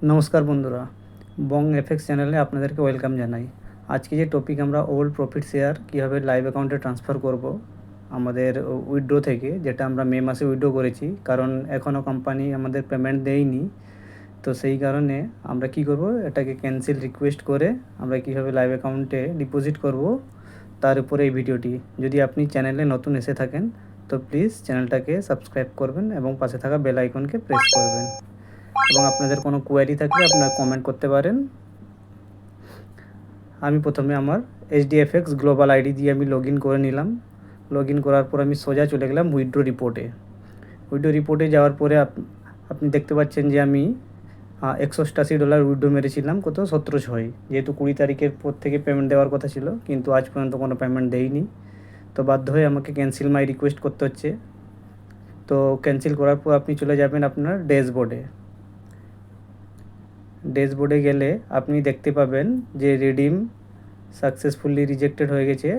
নমস্কার বন্ধুরা, বং এফএক্স চ্যানেলে আপনাদেরকে ওয়েলকাম জানাই। আজকে যে টপিক আমরা ওল্ড প্রফিট শেয়ার কীভাবে লাইভ অ্যাকাউন্টে ট্রান্সফার করব আমাদের উইথড্র থেকে, যেটা আমরা মে মাসে উইথড্র করেছি, কারণ এখনও কোম্পানি আমাদের পেমেন্ট দেয়নি। তো সেই কারণে আমরা কি করব, এটাকে ক্যান্সেল রিকোয়েস্ট করে আমরা কীভাবে লাইভ অ্যাকাউন্টে ডিপোজিট করব তার উপরে এই ভিডিওটি। যদি আপনি চ্যানেলে নতুন এসে থাকেন তো প্লিজ চ্যানেলটাকে সাবস্ক্রাইব করবেন এবং পাশে থাকা বেল আইকনকে প্রেস করবেন, এবং আপনাদের কোনো কোয়ারি থাকলে আপনারা কমেন্ট করতে পারেন। আমি প্রথমে আমার এইচডিএফএক্স গ্লোবাল আইডি দিয়ে আমি লগ ইন করে নিলাম। লগ ইন করার পর আমি সোজা চলে গেলাম উইথড্র রিপোর্টে। উইথড্র রিপোর্টে যাওয়ার পরে আপনি দেখতে পাচ্ছেন যে আমি $187 উইথড্র মেরেছিলাম, কত 17/6, যেহেতু 20 তারিখের পর থেকে পেমেন্ট দেওয়ার কথা ছিল, কিন্তু আজ পর্যন্ত কোনো পেমেন্ট দেয়নি। তো বাধ্য হয়ে আমাকে ক্যান্সেল মাই রিকোয়েস্ট করতে হচ্ছে। তো ক্যান্সেল করার পর আপনি চলে যাবেন আপনার ড্যাশবোর্ডে। ড্যাশবোর্ডে গেলে আপনি দেখতে পাবেন যে রিডিম সাকসেসফুলি রিজেক্টেড হয়ে গেছে।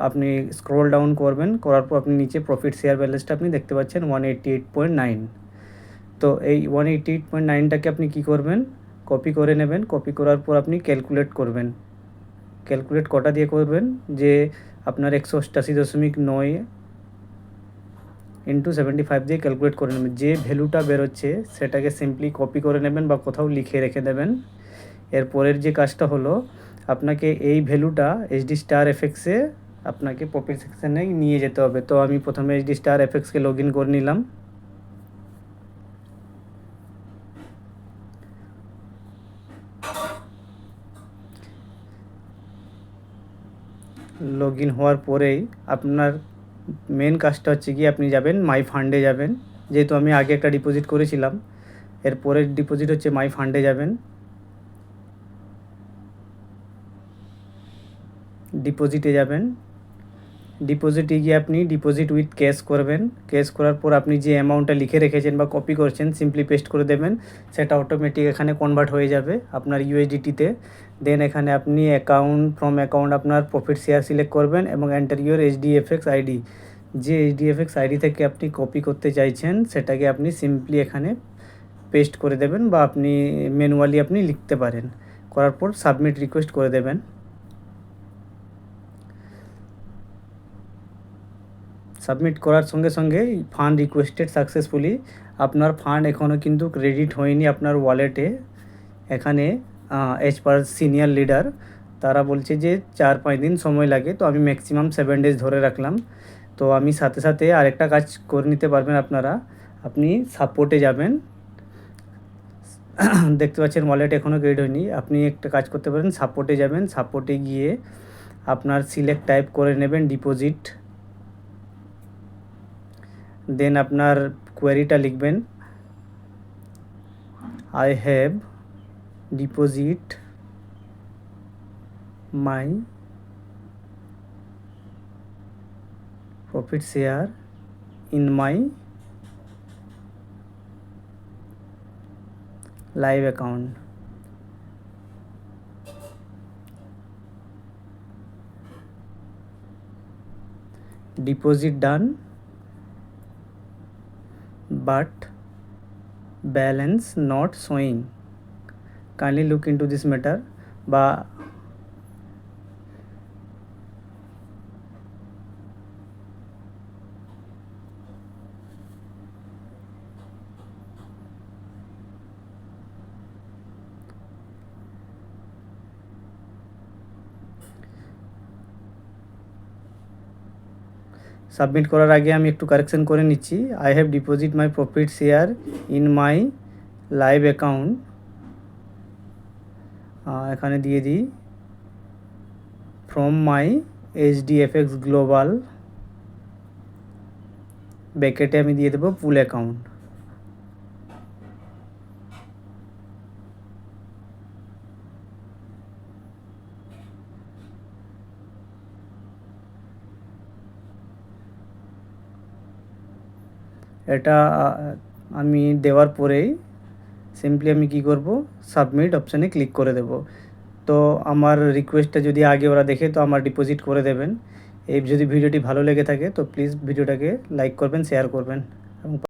আপনি স্ক্রল ডাউন করবেন, করার পর আপনি নিচে প্রফিট শেয়ার ব্যালেন্সটা আপনি দেখতে পাচ্ছেন 188.9। তো এই 188.9টাকে আপনি কি করবেন, কপি করে নেবেন। কপি করার পর আপনি ক্যালকুলেট করবেন। ক্যালকুলেট কটা দিয়ে করবেন, যে আপনার 188.9 ইন্টু 75 দিয়ে ক্যালকুলেট করে নেবেন। যে ভ্যালুটা বেরোচ্ছে সেটাকে সিম্পলি কপি করে নেবেন বা কোথাও লিখে রেখে দেবেন। এরপরের যে কাজটা হলো, আপনাকে এই ভ্যালুটা এইচডি স্টার এফএক্সে আপনাকে প্রফিট সেকশানে নিয়ে যেতে হবে। তো আমি প্রথমে এইচডি স্টার এফএক্সকে লগ ইন করে নিলাম। লগ ইন হওয়ার পরেই আপনার মেন কাজটা হচ্ছে কি, আপনি যাবেন মাই ফান্ডে যাবেন। যেহেতু আমি আগে একটা ডিপোজিট করেছিলাম, এরপরের ডিপোজিট হচ্ছে মাই ফান্ডে যাবেন। ডিপোজিটে যাবেন। ডিপোজিটে গিয়ে আপনি ডিপোজিট উইথ ক্যাশ করবেন। ক্যাশ করার পর আপনি যে অ্যামাউন্টটা লিখে রেখেছেন বা কপি করছেন সিম্পলি পেস্ট করে দেবেন। সেটা অটোমেটিক এখানে কনভার্ট হয়ে যাবে আপনার ইউএসডিটিতে। দেন এখানে আপনি ফ্রম অ্যাকাউন্ট আপনার প্রফিট শেয়ার সিলেক্ট করবেন এবং এন্টার ইউর এইচডিএফএক্স আইডি। যে এইচডিএফএক্স আইডি থেকে আপনি কপি করতে চাইছেন সেটাকে আপনি সিম্পলি এখানে পেস্ট করে দেবেন, বা আপনি ম্যানুয়ালি আপনি লিখতে পারেন। করার পর সাবমিট রিকোয়েস্ট করে দেবেন। সাবমিট করার সঙ্গে সঙ্গে ফান্ড রিকোয়েস্টেড সাকসেসফুলি, আপনার ফান্ড এখনও কিন্তু ক্রেডিট হয়নি আপনার ওয়ালেটে। এখানে এজ পার সিনিয়র লিডার তারা বলছে যে 4-5 দিন সময় লাগে, তো আমি ম্যাক্সিমাম 7 ডেজ ধরে রাখলাম। তো আমি সাথে সাথে আরেকটা কাজ করে নিতে পারবেন আপনারা। আপনি সাপোর্টে যাবেন। দেখতে পাচ্ছেন ওয়ালেট এখনও ক্রেডিট হয়নি। আপনি একটা কাজ করতে পারেন, সাপোর্টে যাবেন। সাপোর্টে গিয়ে আপনার সিলেক্ট টাইপ করে নেবেন ডিপোজিট। দেন আপনার কোয়ারিটা লিখবেন, I have deposit my profit share in my live account. Deposit done, but balance not showing, kindly look into this matter। বা সাবমিট করার আগে আমি একটু কারেকশন করে নিচ্ছি। I have deposit my profit share in my live account, এখানে দিয়ে দিই ফ্রম মাই এইচডিএফএক্স গ্লোবাল, ব্যাকেটে আমি দিয়ে দেবো পুল অ্যাকাউন্ট। এটা আমি দেওয়ার পরেই সিম্পলি আমি কি করব, সাবমিট অপশানে ক্লিক করে দেব। তো আমার রিকোয়েস্টটা যদি আগে ওরা দেখে তো আমার ডিপোজিট করে দেবেন। এই যদি ভিডিওটি ভালো লেগে থাকে তো প্লিজ ভিডিওটাকে লাইক করবেন, শেয়ার করবেন।